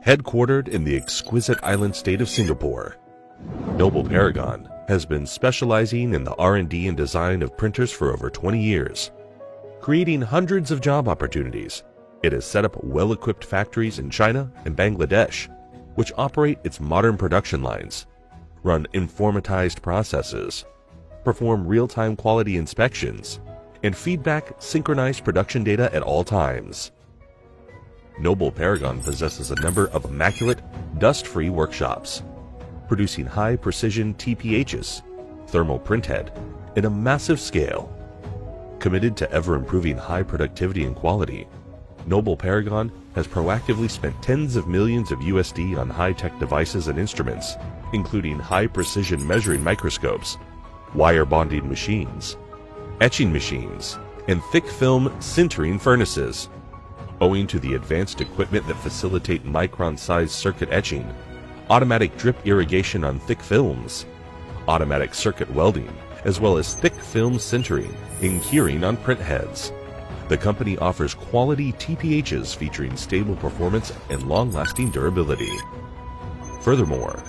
Headquartered in the exquisite island state of Singapore, Nobel Paragon has been specializing in the R&D and design of printers for over 20 years. Creating hundreds of job opportunities, it has set up well-equipped factories in China and Bangladesh, which operate its modern production lines, run informatized processes, perform real-time quality inspections, and feedback synchronized production data at all times. Nobel Paragon possesses a number of immaculate, dust-free workshops, producing high-precision TPHs, thermal printhead, in a massive scale. Committed to ever-improving high productivity and quality, Nobel Paragon has proactively spent tens of millions of USD on high-tech devices and instruments, including high-precision measuring microscopes, wire bonding machines, etching machines, and thick film sintering furnaces. Owing to the advanced equipment that facilitate micron-sized circuit etching, automatic drip irrigation on thick films, automatic circuit welding, as well as thick film sintering and curing on printheads, the company offers quality TPHs featuring stable performance and long-lasting durability. Furthermore,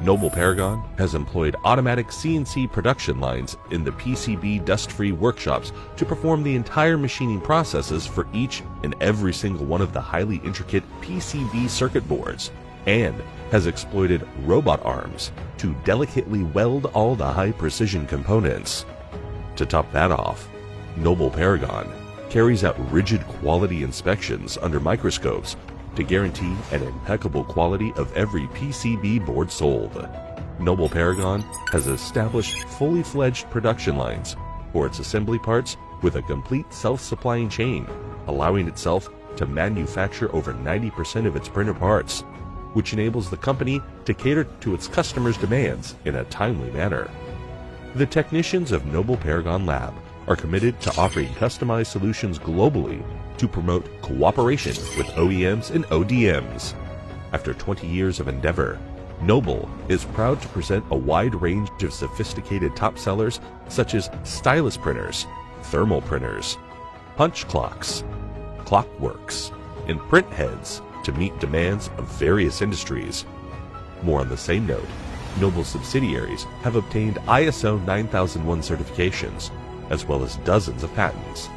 Nobel Paragon has employed automatic CNC production lines in the PCB dust-free workshops to perform the entire machining processes for each and every single one of the highly intricate PCB circuit boards, and has exploited robot arms to delicately weld all the high-precision components. To top that off, Nobel Paragon carries out rigid quality inspections under microscopes to guarantee an impeccable quality of every PCB board sold. Nobel Paragon has established fully fledged production lines for its assembly parts with a complete self-supplying chain, allowing itself to manufacture over 90% of its printer parts, which enables the company to cater to its customers' demands in a timely manner. The technicians of Nobel Paragon Lab are committed to offering customized solutions globally to promote cooperation with OEMs and ODMs. After 20 years of endeavor, Nobel is proud to present a wide range of sophisticated top sellers such as stylus printers, thermal printers, punch clocks, clockworks, and print heads to meet demands of various industries. More on the same note, Nobel subsidiaries have obtained ISO 9001 certifications, as well as dozens of patents.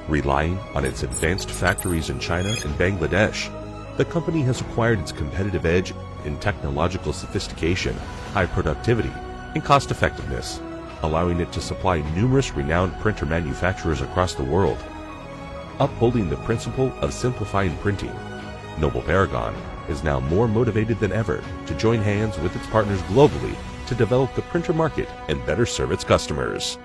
Relying on its advanced factories in China and Bangladesh, the company has acquired its competitive edge in technological sophistication, high productivity, and cost-effectiveness, allowing it to supply numerous renowned printer manufacturers across the world. Upholding the principle of simplifying printing, Nobel Paragon is now more motivated than ever to join hands with its partners globally to develop the printer market and better serve its customers.